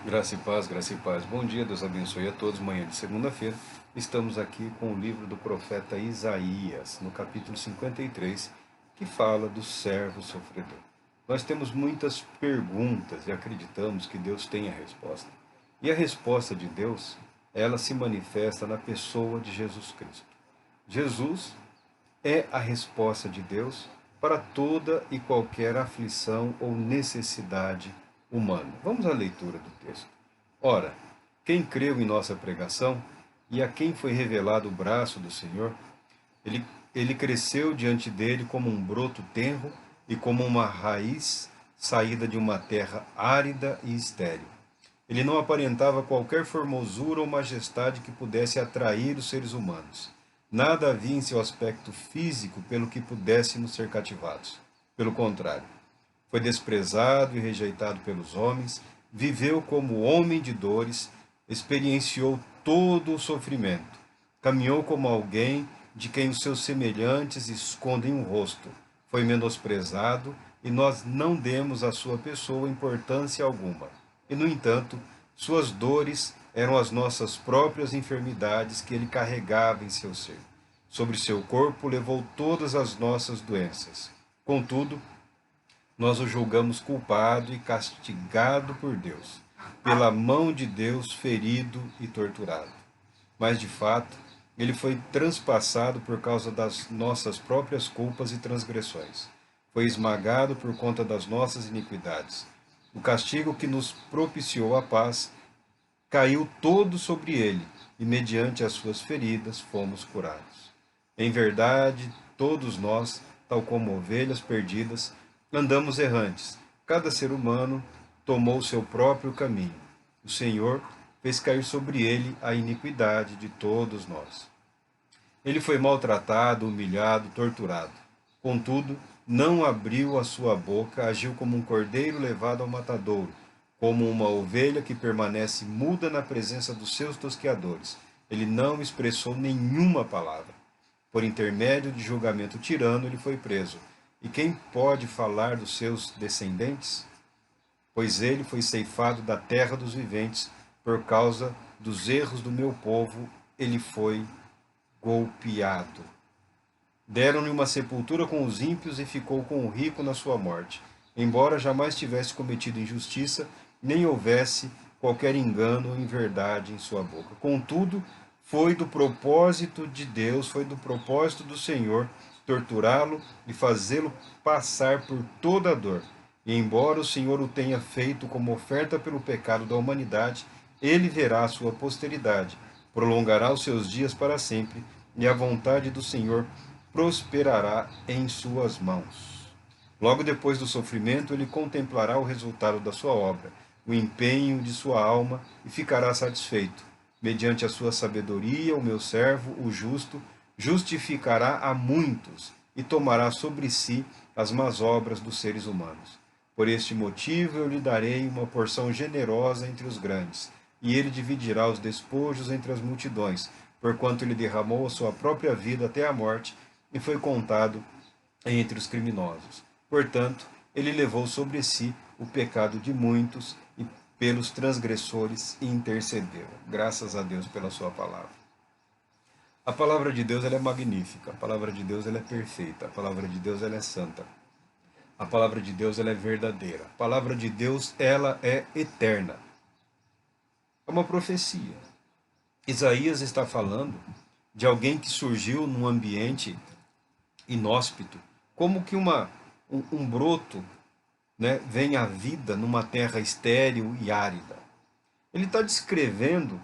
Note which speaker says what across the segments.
Speaker 1: Graça e paz, graça e paz. Bom dia, Deus abençoe a todos. Manhã de segunda-feira, estamos aqui com o livro do profeta Isaías, no capítulo 53, que fala do servo sofredor. Nós temos muitas perguntas e acreditamos que Deus tem a resposta. E a resposta de Deus, ela se manifesta na pessoa de Jesus Cristo. Jesus é a resposta de Deus para toda e qualquer aflição ou necessidade humana. Vamos à leitura do texto. Ora, quem creu em nossa pregação e a quem foi revelado o braço do Senhor, ele cresceu diante dele como um broto tenro e como uma raiz saída de uma terra árida e estéril. Ele não aparentava qualquer formosura ou majestade que pudesse atrair os seres humanos. Nada havia em seu aspecto físico pelo que pudéssemos ser cativados. Pelo contrário, foi desprezado e rejeitado pelos homens, viveu como homem de dores, experienciou todo o sofrimento, caminhou como alguém de quem os seus semelhantes escondem o rosto. Foi menosprezado e nós não demos à sua pessoa importância alguma. E, no entanto, suas dores eram as nossas próprias enfermidades que ele carregava em seu ser. Sobre seu corpo levou todas as nossas doenças. Contudo, nós o julgamos culpado e castigado por Deus, pela mão de Deus ferido e torturado. Mas, de fato, ele foi transpassado por causa das nossas próprias culpas e transgressões. Foi esmagado por conta das nossas iniquidades. O castigo que nos propiciou a paz caiu todo sobre ele, e mediante as suas feridas fomos curados. Em verdade, todos nós, tal como ovelhas perdidas, andamos errantes. Cada ser humano tomou seu próprio caminho. O Senhor fez cair sobre ele a iniquidade de todos nós. Ele foi maltratado, humilhado, torturado. Contudo, não abriu a sua boca, agiu como um cordeiro levado ao matadouro, como uma ovelha que permanece muda na presença dos seus tosqueadores. Ele não expressou nenhuma palavra. Por intermédio de julgamento tirano, ele foi preso. E quem pode falar dos seus descendentes? Pois ele foi ceifado da terra dos viventes, por causa dos erros do meu povo, ele foi golpeado. Deram-lhe uma sepultura com os ímpios e ficou com o rico na sua morte, embora jamais tivesse cometido injustiça, nem houvesse qualquer engano ou inverdade em sua boca. Contudo, foi do propósito de Deus, foi do propósito do Senhor torturá-lo e fazê-lo passar por toda a dor. E embora o Senhor o tenha feito como oferta pelo pecado da humanidade, ele verá a sua posteridade, prolongará os seus dias para sempre, e a vontade do Senhor prosperará em suas mãos. Logo depois do sofrimento, ele contemplará o resultado da sua obra, o empenho de sua alma, e ficará satisfeito. Mediante a sua sabedoria, o meu servo, o justo, justificará a muitos e tomará sobre si as más obras dos seres humanos. Por este motivo eu lhe darei uma porção generosa entre os grandes, e ele dividirá os despojos entre as multidões, porquanto ele derramou a sua própria vida até a morte e foi contado entre os criminosos. Portanto, ele levou sobre si o pecado de muitos e pelos transgressores intercedeu. Graças a Deus pela sua palavra. A palavra de Deus ela é magnífica, a palavra de Deus ela é perfeita, a palavra de Deus ela é santa. A palavra de Deus ela é verdadeira. A palavra de Deus ela é eterna. É uma profecia. Isaías está falando de alguém que surgiu num ambiente inóspito, como que um broto, né, vem à vida numa terra estéril e árida. Ele está descrevendo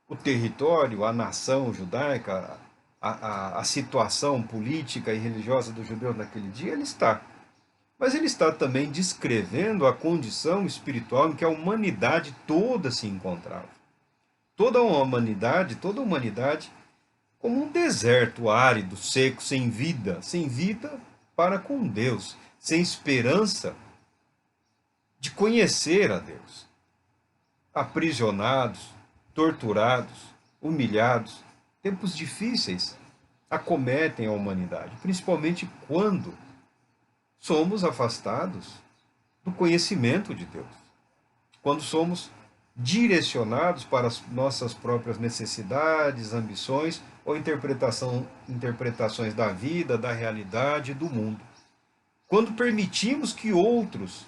Speaker 1: o território, a nação judaica, a situação política e religiosa dos judeus naquele dia, ele está. Mas ele está também descrevendo a condição espiritual em que a humanidade toda se encontrava. Toda a humanidade como um deserto árido, seco, sem vida para com Deus, sem esperança de conhecer a Deus. Aprisionados, torturados, humilhados, tempos difíceis acometem a humanidade, principalmente quando somos afastados do conhecimento de Deus. quando somos direcionados para as nossas próprias necessidades, ambições ou interpretações da vida, da realidade, do mundo. Quando permitimos que outros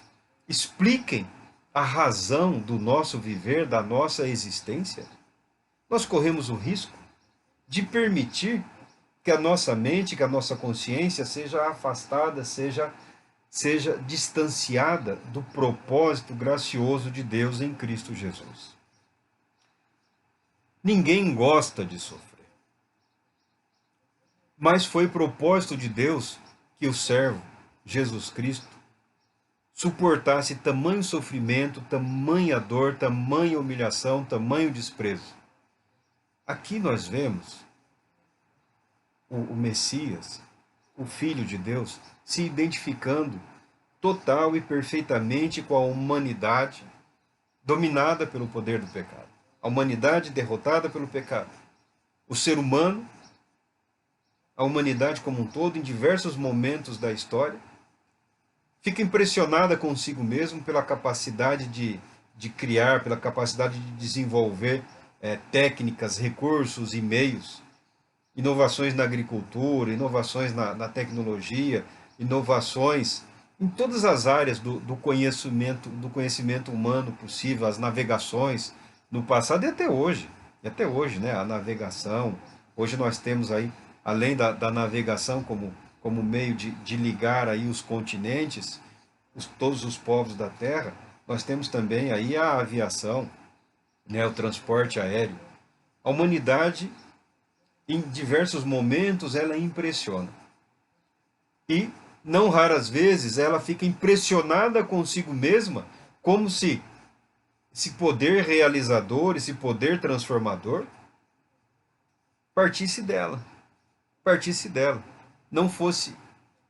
Speaker 1: expliquem a razão do nosso viver, da nossa existência, nós corremos o risco de permitir que a nossa mente, que a nossa consciência seja afastada, seja distanciada do propósito gracioso de Deus em Cristo Jesus. Ninguém gosta de sofrer, mas foi propósito de Deus que o servo, Jesus Cristo, suportasse tamanho sofrimento, tamanha dor, tamanha humilhação, tamanho desprezo. Aqui nós vemos o Messias, o Filho de Deus, se identificando total e perfeitamente com a humanidade dominada pelo poder do pecado. A humanidade derrotada pelo pecado. O ser humano, a humanidade como um todo, em diversos momentos da história, fica impressionada consigo mesmo pela capacidade de criar, pela capacidade de desenvolver técnicas, recursos e meios, inovações na agricultura, inovações na tecnologia, inovações em todas as áreas do conhecimento humano possível, as navegações no passado e até hoje, né? A navegação. Hoje nós temos aí, além da navegação como meio de ligar aí os continentes, todos os povos da Terra, nós temos também aí a aviação, né? O transporte aéreo. A humanidade, em diversos momentos, ela impressiona. E, não raras vezes, ela fica impressionada consigo mesma, como se esse poder realizador, esse poder transformador, partisse dela. Não fosse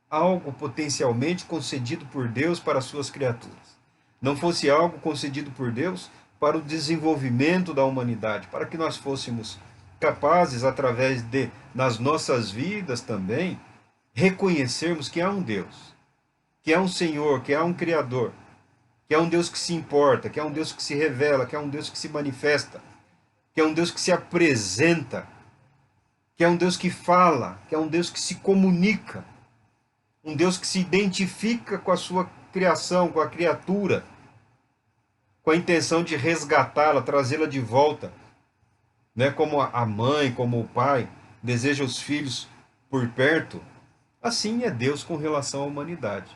Speaker 1: algo potencialmente concedido por Deus para as suas criaturas. Não fosse algo concedido por Deus para o desenvolvimento da humanidade, para que nós fôssemos capazes, através nas nossas vidas também, reconhecermos que há um Deus, que há um Senhor, que há um Criador, que há um Deus que se importa, que há um Deus que se revela, que há um Deus que se manifesta, que é um Deus que se apresenta, que é um Deus que fala, que é um Deus que se comunica, um Deus que se identifica com a sua criação, com a criatura, com a intenção de resgatá-la, trazê-la de volta, né? Como a mãe, como o pai deseja os filhos por perto, assim é Deus com relação à humanidade.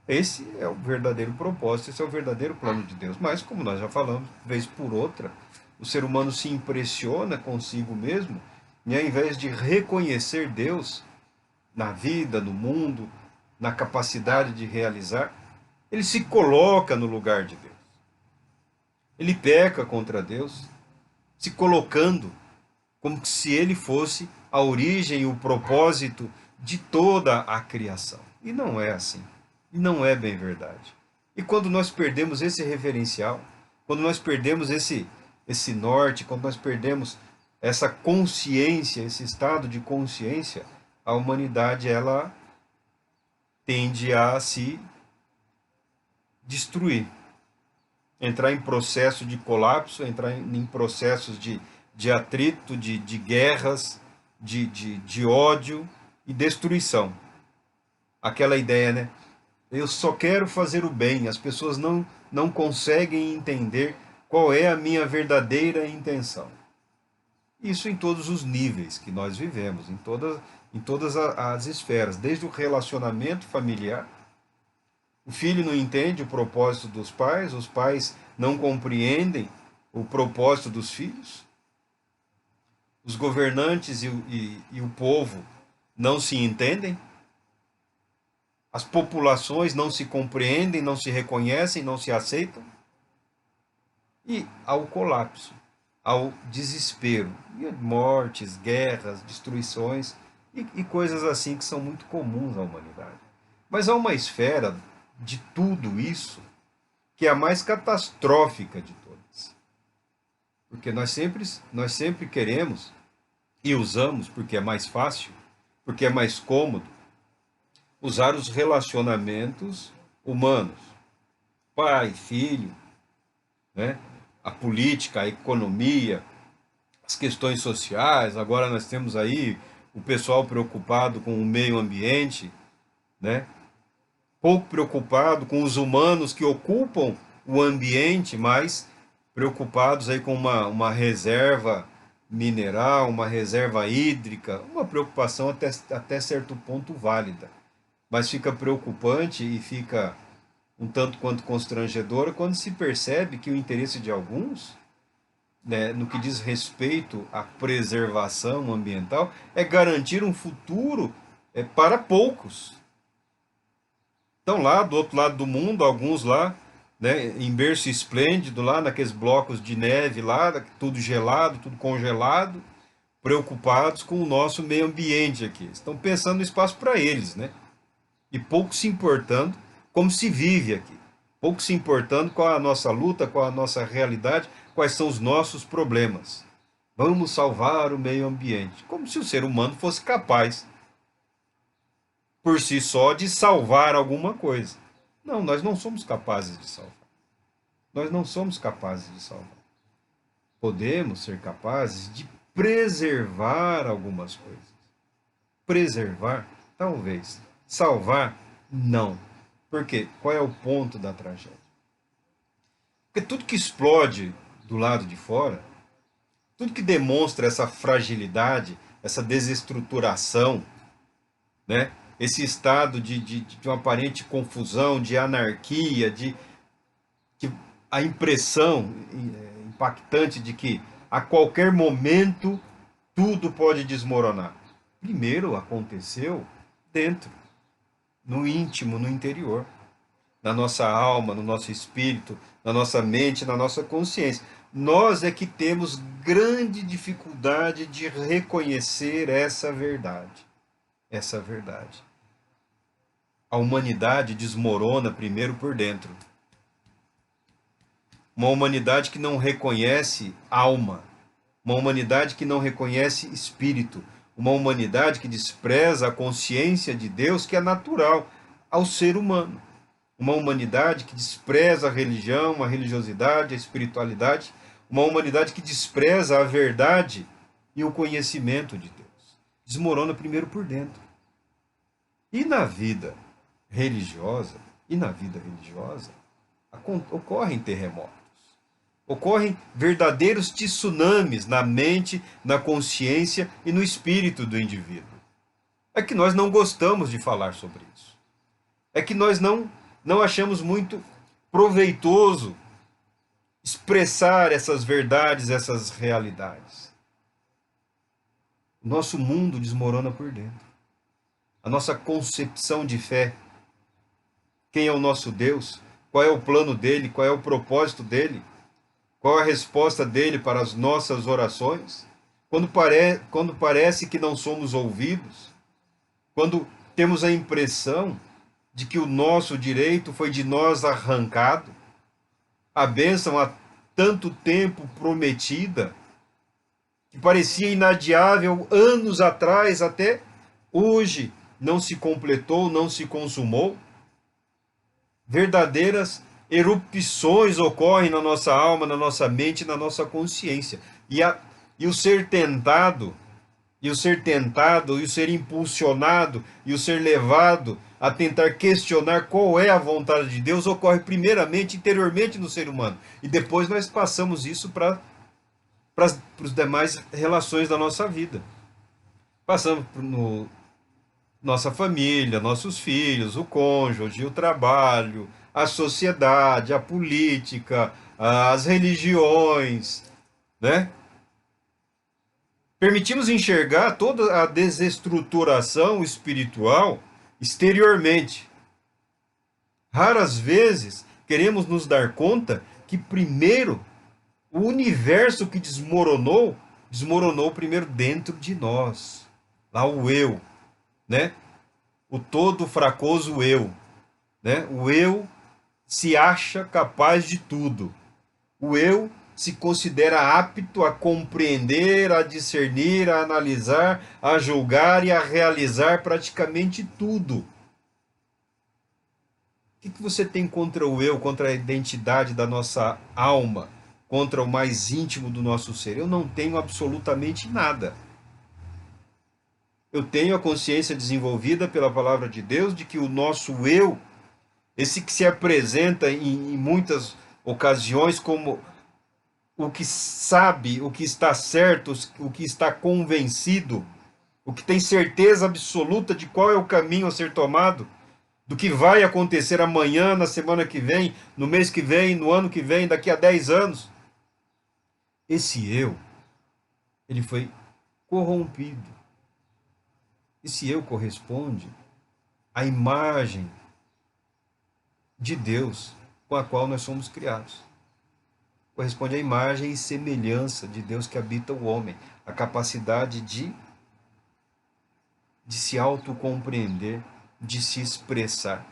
Speaker 1: Esse é o verdadeiro propósito, esse é o verdadeiro plano de Deus. Mas, como nós já falamos, vez por outra, o ser humano se impressiona consigo mesmo e, ao invés de reconhecer Deus na vida, no mundo, na capacidade de realizar, ele se coloca no lugar de Deus. Ele peca contra Deus, se colocando como se ele fosse a origem e o propósito de toda a criação. E não é assim. E não é bem verdade. E quando nós perdemos esse referencial, quando nós perdemos esse norte, quando nós perdemos essa consciência, esse estado de consciência, a humanidade ela tende a se destruir, entrar em processo de colapso, entrar em processos de atrito, de guerras, de ódio e destruição. Aquela ideia, né? Eu só quero fazer o bem, as pessoas não conseguem entender qual é a minha verdadeira intenção. Isso em todos os níveis que nós vivemos, em todas as esferas, desde o relacionamento familiar. O filho não entende o propósito dos pais, os pais não compreendem o propósito dos filhos. Os governantes e o povo não se entendem. As populações não se compreendem, não se reconhecem, não se aceitam. E ao colapso, ao desespero, e mortes, guerras, destruições e coisas assim que são muito comuns à humanidade. Mas há uma esfera de tudo isso que é a mais catastrófica de todas. Porque nós sempre queremos e usamos, porque é mais fácil, porque é mais cômodo, usar os relacionamentos humanos, pai, filho, né? A política, a economia, as questões sociais. Agora nós temos aí o pessoal preocupado com o meio ambiente, né? Pouco preocupado com os humanos que ocupam o ambiente, mas preocupados aí com uma reserva mineral, uma reserva hídrica, uma preocupação até certo ponto válida. Mas fica preocupante e fica um tanto quanto constrangedora quando se percebe que o interesse de alguns, né, no que diz respeito à preservação ambiental, é garantir um futuro para poucos. Então lá do outro lado do mundo, alguns lá, né, em berço esplêndido, lá naqueles blocos de neve lá, tudo gelado, tudo congelado, preocupados com o nosso meio ambiente aqui. Estão pensando no espaço para eles, né? E pouco se importando como se vive aqui. Pouco se importando com a nossa luta, com a nossa realidade, quais são os nossos problemas. Vamos salvar o meio ambiente. Como se o ser humano fosse capaz, por si só, de salvar alguma coisa. Não, nós não somos capazes de salvar. Nós não somos capazes de salvar. Podemos ser capazes de preservar algumas coisas. Preservar, talvez. Salvar, não. Por quê? Qual é o ponto da tragédia? Porque tudo que explode do lado de fora, tudo que demonstra essa fragilidade, essa desestruturação, né? Esse estado de uma aparente confusão, de anarquia, que a impressão impactante de que a qualquer momento tudo pode desmoronar. Primeiro aconteceu dentro, no íntimo, no interior, na nossa alma, no nosso espírito, na nossa mente, na nossa consciência. Nós é que temos grande dificuldade de reconhecer essa verdade. Essa verdade. A humanidade desmorona primeiro por dentro. Uma humanidade que não reconhece alma, uma humanidade que não reconhece espírito, uma humanidade que despreza a consciência de Deus que é natural ao ser humano. Uma humanidade que despreza a religião, a religiosidade, a espiritualidade, uma humanidade que despreza a verdade e o conhecimento de Deus. Desmorona primeiro por dentro. E na vida religiosa, ocorrem terremotos. Ocorrem verdadeiros tsunamis na mente, na consciência e no espírito do indivíduo. É que nós não gostamos de falar sobre isso. É que nós não achamos muito proveitoso expressar essas verdades, essas realidades. O nosso mundo desmorona por dentro. A nossa concepção de fé, quem é o nosso Deus, qual é o plano dele, qual é o propósito dele, qual a resposta dele para as nossas orações, quando parece que não somos ouvidos, quando temos a impressão de que o nosso direito foi de nós arrancado, a bênção há tanto tempo prometida, que parecia inadiável anos atrás, até hoje não se completou, não se consumou. Verdadeiras erupções ocorrem na nossa alma, na nossa mente, na nossa consciência. E o ser tentado, e o ser impulsionado, e o ser levado a tentar questionar qual é a vontade de Deus, ocorre primeiramente, interiormente no ser humano. E depois nós passamos isso para as demais relações da nossa vida. Passamos no nossa família, nossos filhos, o cônjuge, o trabalho, a sociedade, a política, as religiões, né? Permitimos enxergar toda a desestruturação espiritual exteriormente. Raras vezes queremos nos dar conta que primeiro o universo que desmoronou primeiro dentro de nós. Lá o eu, né? O todo fracoso eu, né? O eu se acha capaz de tudo. O eu se considera apto a compreender, a discernir, a analisar, a julgar e a realizar praticamente tudo. O que você tem contra o eu, contra a identidade da nossa alma, contra o mais íntimo do nosso ser? Eu não tenho absolutamente nada. Eu tenho a consciência desenvolvida pela palavra de Deus de que o nosso eu, esse que se apresenta em muitas ocasiões como o que sabe, o que está certo, o que está convencido, o que tem certeza absoluta de qual é o caminho a ser tomado, do que vai acontecer amanhã, na semana que vem, no mês que vem, no ano que vem, daqui a 10 anos. Esse eu, ele foi corrompido. Esse eu corresponde à imagem de Deus com a qual nós somos criados. Corresponde à imagem e semelhança de Deus que habita o homem, a capacidade de se autocompreender, de se expressar.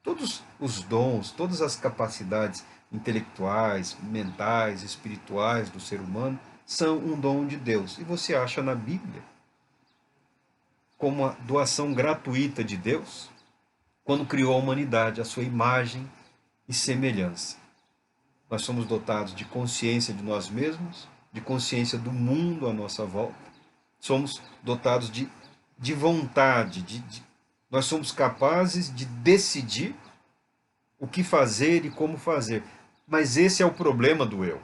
Speaker 1: Todos os dons, todas as capacidades intelectuais, mentais, espirituais do ser humano são um dom de Deus. E você acha na Bíblia como a doação gratuita de Deus quando criou a humanidade, a sua imagem e semelhança. Nós somos dotados de consciência de nós mesmos, de consciência do mundo à nossa volta. Somos dotados de vontade, nós somos capazes de decidir o que fazer e como fazer. Mas esse é o problema do eu.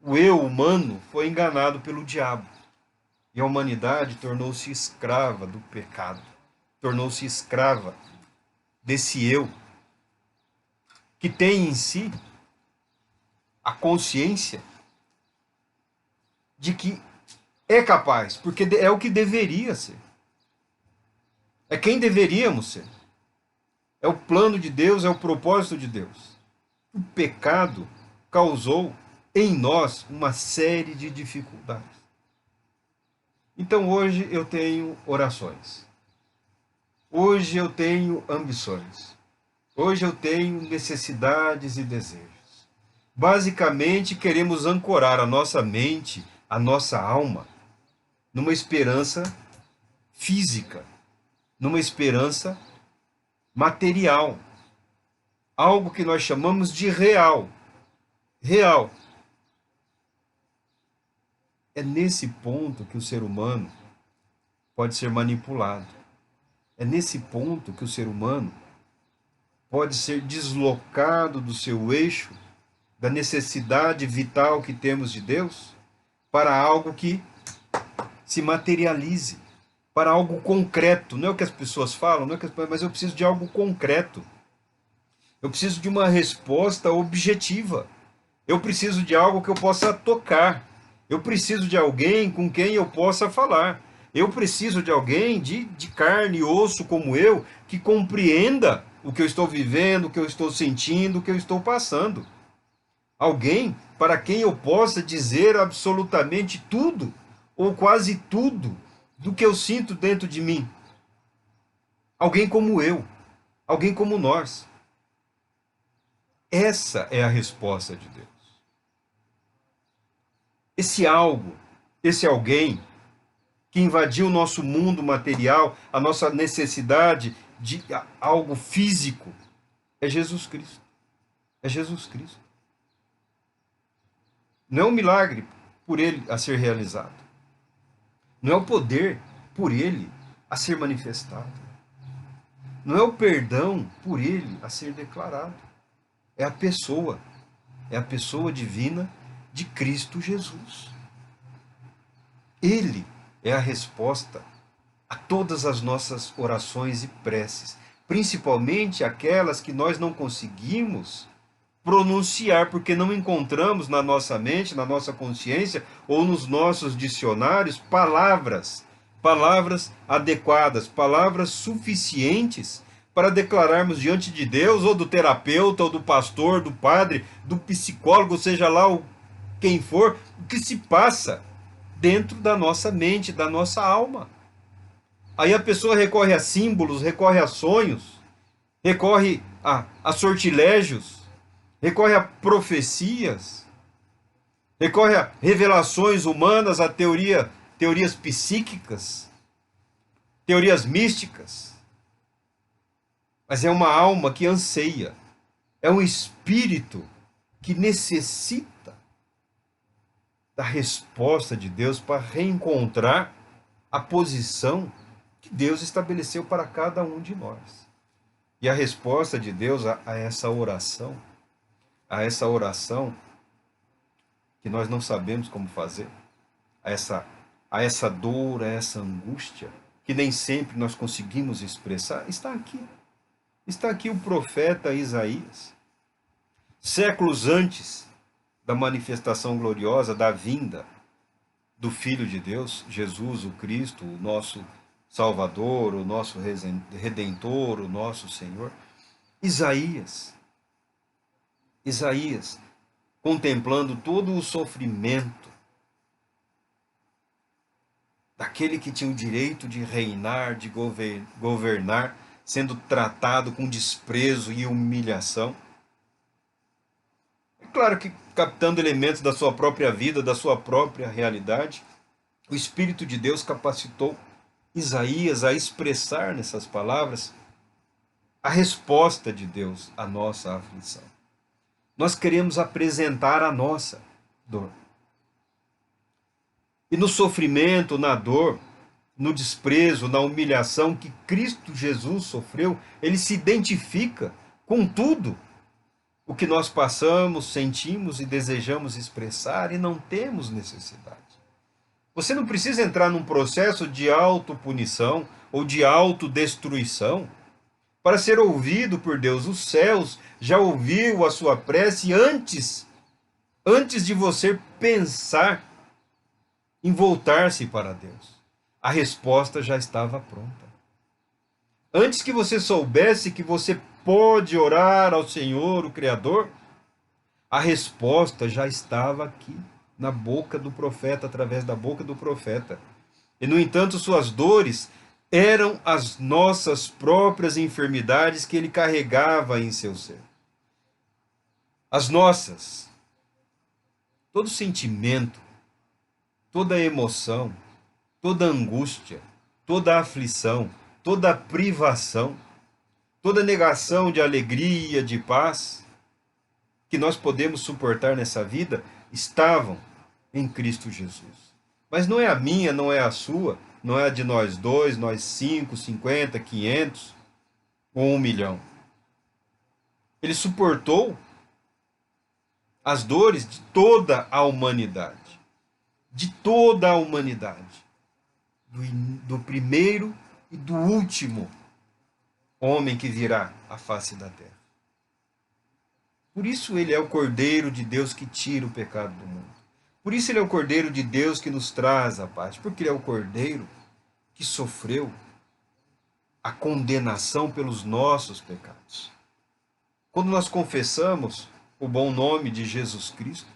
Speaker 1: O eu humano foi enganado pelo diabo. E a humanidade tornou-se escrava do pecado. Tornou-se escrava desse eu que tem em si a consciência de que é capaz, porque é o que deveria ser. É quem deveríamos ser. É o plano de Deus, é o propósito de Deus. O pecado causou em nós uma série de dificuldades. Então hoje eu tenho orações. Hoje eu tenho ambições. Hoje eu tenho necessidades e desejos. Basicamente queremos ancorar a nossa mente, a nossa alma, numa esperança física, numa esperança material, algo que nós chamamos de real. Real. É nesse ponto que o ser humano pode ser manipulado. É nesse ponto que o ser humano pode ser deslocado do seu eixo, da necessidade vital que temos de Deus, para algo que se materialize, para algo concreto. Não é o que as pessoas falam, não é que mas eu preciso de algo concreto. Eu preciso de uma resposta objetiva. Eu preciso de algo que eu possa tocar. Eu preciso de alguém com quem eu possa falar. Eu preciso de alguém de carne e osso como eu, que compreenda o que eu estou vivendo, o que eu estou sentindo, o que eu estou passando. Alguém para quem eu possa dizer absolutamente tudo, ou quase tudo, do que eu sinto dentro de mim. Alguém como eu, alguém como nós. Essa é a resposta de Deus. Esse algo, esse alguém que invadiu o nosso mundo material, a nossa necessidade de algo físico, é Jesus Cristo. É Jesus Cristo. Não é um milagre por ele a ser realizado. Não é o poder por ele a ser manifestado. Não é o perdão por ele a ser declarado. É a pessoa divina de Cristo Jesus. Ele é a resposta a todas as nossas orações e preces, principalmente aquelas que nós não conseguimos pronunciar, porque não encontramos na nossa mente, na nossa consciência ou nos nossos dicionários palavras adequadas, palavras suficientes para declararmos diante de Deus, ou do terapeuta, ou do pastor, do padre, do psicólogo, seja lá quem for, o que se passa dentro da nossa mente, da nossa alma. Aí a pessoa recorre a símbolos, recorre a sonhos, recorre a sortilégios, recorre a profecias, recorre a revelações humanas, a teorias psíquicas, teorias místicas. mas é uma alma que anseia, é um espírito que necessita da resposta de Deus para reencontrar a posição que Deus estabeleceu para cada um de nós. E a resposta de Deus a essa oração que nós não sabemos como fazer, a essa dor, a essa angústia, que nem sempre nós conseguimos expressar, está aqui. Está aqui o profeta Isaías. Séculos antes da manifestação gloriosa, da vinda do Filho de Deus, Jesus, o Cristo, o nosso Salvador, o nosso Redentor, o nosso Senhor, Isaías, contemplando todo o sofrimento daquele que tinha o direito de reinar, de governar, sendo tratado com desprezo e humilhação. É claro que captando elementos da sua própria vida, da sua própria realidade, o Espírito de Deus capacitou Isaías a expressar nessas palavras a resposta de Deus à nossa aflição. Nós queremos apresentar a nossa dor. E no sofrimento, na dor, no desprezo, na humilhação que Cristo Jesus sofreu, ele se identifica com tudo o que nós passamos, sentimos e desejamos expressar e não temos necessidade. Você não precisa entrar num processo de autopunição ou de autodestruição para ser ouvido por Deus. Os céus já ouviu a sua prece antes de você pensar em voltar-se para Deus. A resposta já estava pronta. Antes que você soubesse que você pode orar ao Senhor, o Criador, a resposta já estava aqui, na boca do profeta, através da boca do profeta. E, no entanto, suas dores eram as nossas próprias enfermidades que ele carregava em seu ser. As nossas. Todo sentimento, toda emoção, toda angústia, toda aflição, toda privação, toda negação de alegria, de paz, que nós podemos suportar nessa vida, estavam em Cristo Jesus. Mas não é a minha, não é a sua, não é a de nós dois, nós 5, 50, 500 ou 1 milhão. Ele suportou as dores de toda a humanidade. De toda a humanidade. Do primeiro e do último homem que virá à face da terra. Por isso ele é o Cordeiro de Deus que tira o pecado do mundo. Por isso ele é o Cordeiro de Deus que nos traz a paz. Porque ele é o Cordeiro que sofreu a condenação pelos nossos pecados. Quando nós confessamos o bom nome de Jesus Cristo,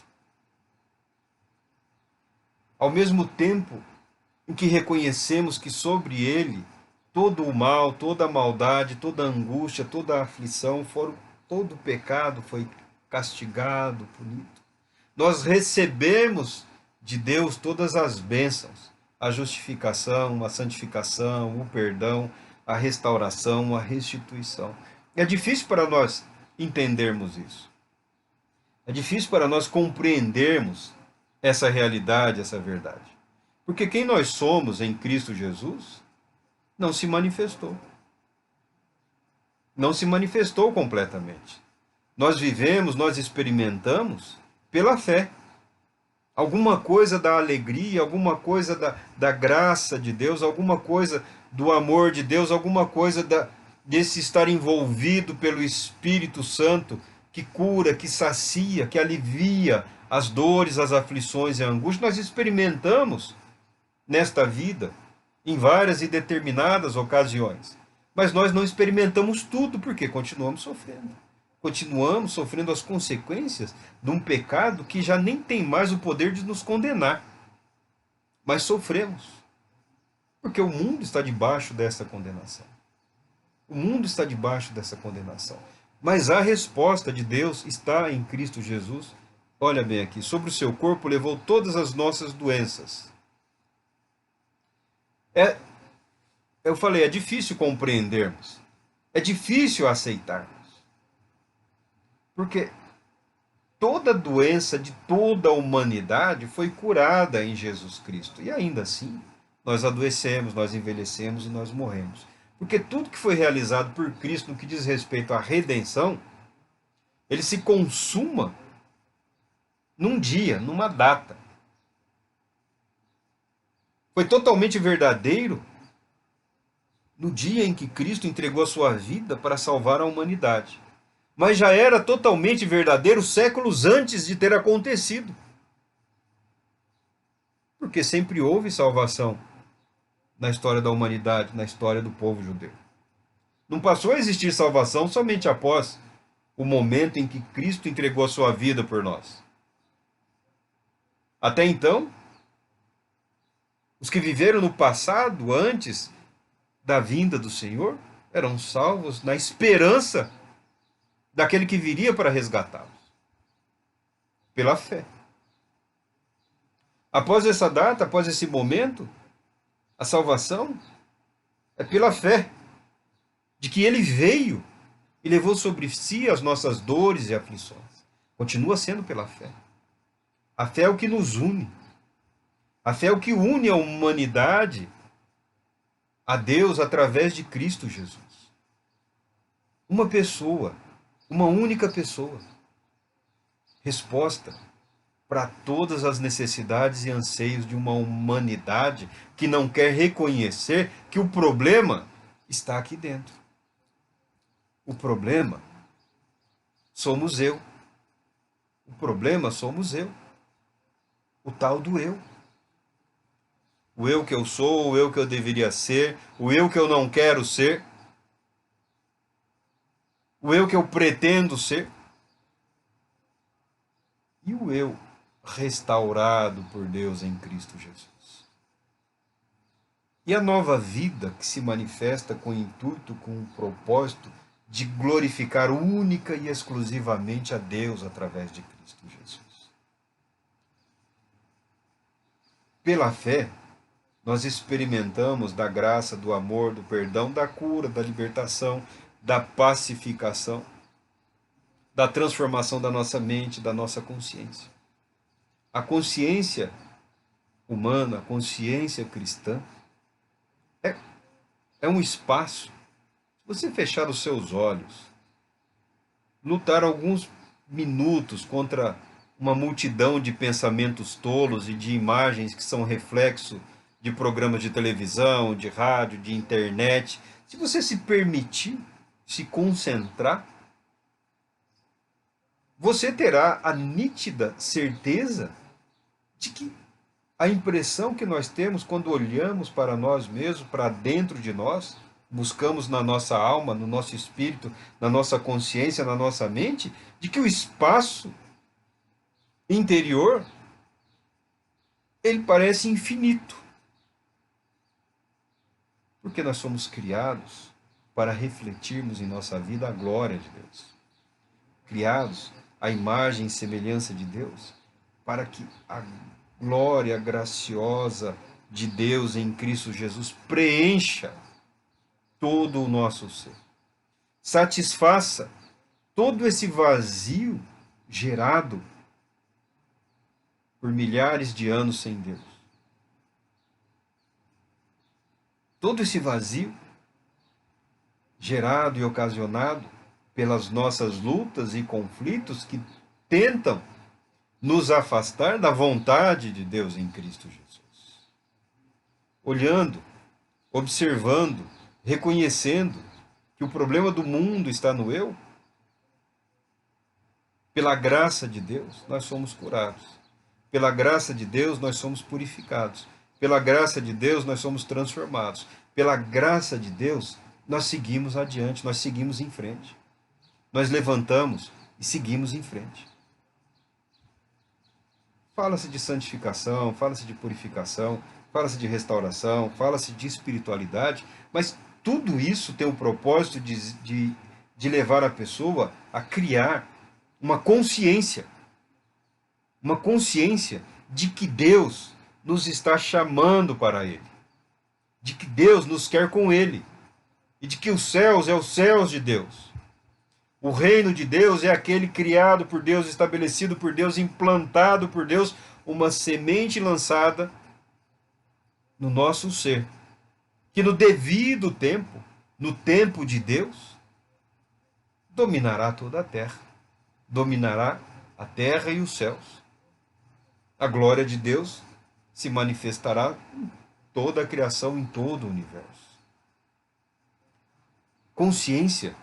Speaker 1: ao mesmo tempo em que reconhecemos que sobre ele todo o mal, toda a maldade, toda a angústia, toda a aflição, todo o pecado foi castigado, punido. Nós recebemos de Deus todas as bênçãos, a justificação, a santificação, o perdão, a restauração, a restituição. É difícil para nós entendermos isso. É difícil para nós compreendermos essa realidade, essa verdade. Porque quem nós somos em Cristo Jesus não se manifestou. Não se manifestou completamente. Nós vivemos, nós experimentamos pela fé. Alguma coisa da alegria, alguma coisa da graça de Deus, alguma coisa do amor de Deus, alguma coisa desse estar envolvido pelo Espírito Santo que cura, que sacia, que alivia as dores, as aflições e a angústia. Nós experimentamos nesta vida em várias e determinadas ocasiões. Mas nós não experimentamos tudo porque continuamos sofrendo. Continuamos sofrendo as consequências de um pecado que já nem tem mais o poder de nos condenar. Mas sofremos. Porque o mundo está debaixo dessa condenação. O mundo está debaixo dessa condenação. Mas a resposta de Deus está em Cristo Jesus. Olha bem aqui, sobre o seu corpo levou todas as nossas doenças. Eu falei, é difícil compreendermos É difícil aceitarmos. Porque toda doença de toda a humanidade foi curada em Jesus Cristo. E ainda assim, nós adoecemos, nós envelhecemos e nós morremos. Porque tudo que foi realizado por Cristo no que diz respeito à redenção, ele se consuma num dia, numa data. Foi totalmente verdadeiro no dia em que Cristo entregou a sua vida para salvar a humanidade. Mas já era totalmente verdadeiro séculos antes de ter acontecido. Porque sempre houve salvação na história da humanidade, na história do povo judeu. Não passou a existir salvação somente após o momento em que Cristo entregou a sua vida por nós. Até então, os que viveram no passado, antes da vinda do Senhor, eram salvos na esperança daquele que viria para resgatá-los, pela fé. Após essa data, após esse momento, a salvação é pela fé, de que ele veio e levou sobre si as nossas dores e aflições. Continua sendo pela fé. A fé é o que nos une. A fé é o que une a humanidade a Deus através de Cristo Jesus. Uma pessoa, uma única pessoa. Resposta para todas as necessidades e anseios de uma humanidade que não quer reconhecer que o problema está aqui dentro. O problema somos eu. O problema somos eu. O tal do eu. O eu que eu sou, o eu que eu deveria ser, o eu que eu não quero ser, o eu que eu pretendo ser, e o eu restaurado por Deus em Cristo Jesus. E a nova vida que se manifesta com o intuito, com o propósito de glorificar única e exclusivamente a Deus através de Cristo Jesus. Pela fé, nós experimentamos da graça, do amor, do perdão, da cura, da libertação, da pacificação, da transformação da nossa mente, da nossa consciência. A consciência humana, a consciência cristã, é um espaço. Se você fechar os seus olhos, lutar alguns minutos contra uma multidão de pensamentos tolos e de imagens que são reflexo de programas de televisão, de rádio, de internet, se você se permitir se concentrar, você terá a nítida certeza de que a impressão que nós temos quando olhamos para nós mesmos, para dentro de nós, buscamos na nossa alma, no nosso espírito, na nossa consciência, na nossa mente, de que o espaço interior, ele parece infinito. Porque nós somos criados para refletirmos em nossa vida a glória de Deus. Criados à imagem e semelhança de Deus, para que a glória graciosa de Deus em Cristo Jesus preencha todo o nosso ser. Satisfaça todo esse vazio gerado por milhares de anos sem Deus. Todo esse vazio gerado e ocasionado pelas nossas lutas e conflitos que tentam nos afastar da vontade de Deus em Cristo Jesus. Olhando, observando, reconhecendo que o problema do mundo está no eu, pela graça de Deus, nós somos curados. Pela graça de Deus, nós somos purificados. Pela graça de Deus, nós somos transformados. Pela graça de Deus, nós seguimos adiante, nós seguimos em frente. Nós levantamos e seguimos em frente. Fala-se de santificação, fala-se de purificação, fala-se de restauração, fala-se de espiritualidade, mas tudo isso tem o propósito de levar a pessoa a criar uma consciência de que Deus nos está chamando para Ele, de que Deus nos quer com Ele, e de que os céus é os céus de Deus. O reino de Deus é aquele criado por Deus, estabelecido por Deus, implantado por Deus, uma semente lançada no nosso ser, que no devido tempo, no tempo de Deus, dominará toda a terra, dominará a terra e os céus. A glória de Deus se manifestará em toda a criação, em todo o universo. Consciência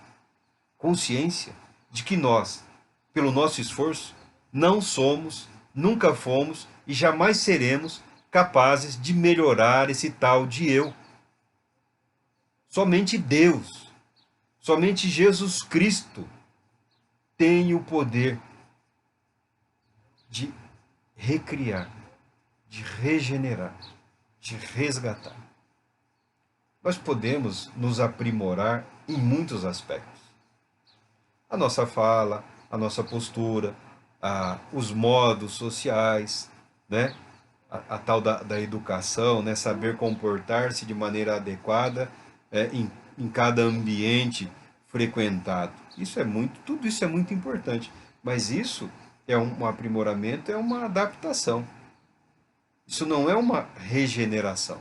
Speaker 1: de que nós, pelo nosso esforço, não somos, nunca fomos e jamais seremos capazes de melhorar esse tal de eu. Somente Deus, somente Jesus Cristo tem o poder de recriar, de regenerar, de resgatar. Nós podemos nos aprimorar em muitos aspectos. A nossa fala, a nossa postura, os modos sociais, né? A tal da educação, né? Saber comportar-se de maneira adequada em cada ambiente frequentado. Tudo isso é muito importante. Mas isso é um aprimoramento, é uma adaptação. Isso não é uma regeneração.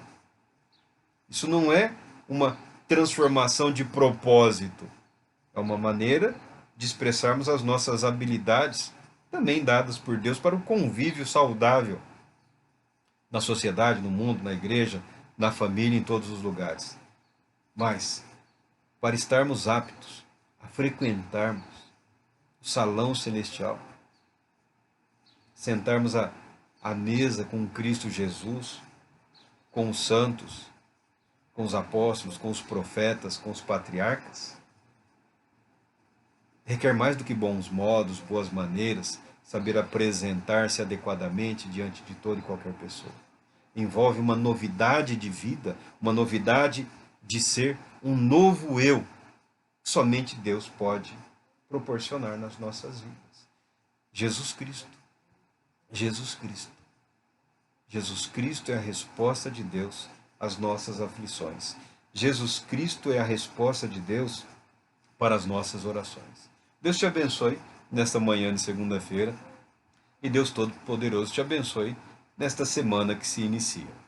Speaker 1: Isso não é uma transformação de propósito. É uma maneira de expressarmos as nossas habilidades, também dadas por Deus, para o convívio saudável na sociedade, no mundo, na igreja, na família, em todos os lugares. Mas, para estarmos aptos a frequentarmos o salão celestial, sentarmos à mesa com Cristo Jesus, com os santos, com os apóstolos, com os profetas, com os patriarcas, requer mais do que bons modos, boas maneiras, saber apresentar-se adequadamente diante de toda e qualquer pessoa. Envolve uma novidade de vida, uma novidade de ser, um novo eu. Somente Deus pode proporcionar nas nossas vidas. Jesus Cristo. Jesus Cristo. Jesus Cristo é a resposta de Deus às nossas aflições. Jesus Cristo é a resposta de Deus para as nossas orações. Deus te abençoe nesta manhã de segunda-feira e Deus Todo-Poderoso te abençoe nesta semana que se inicia.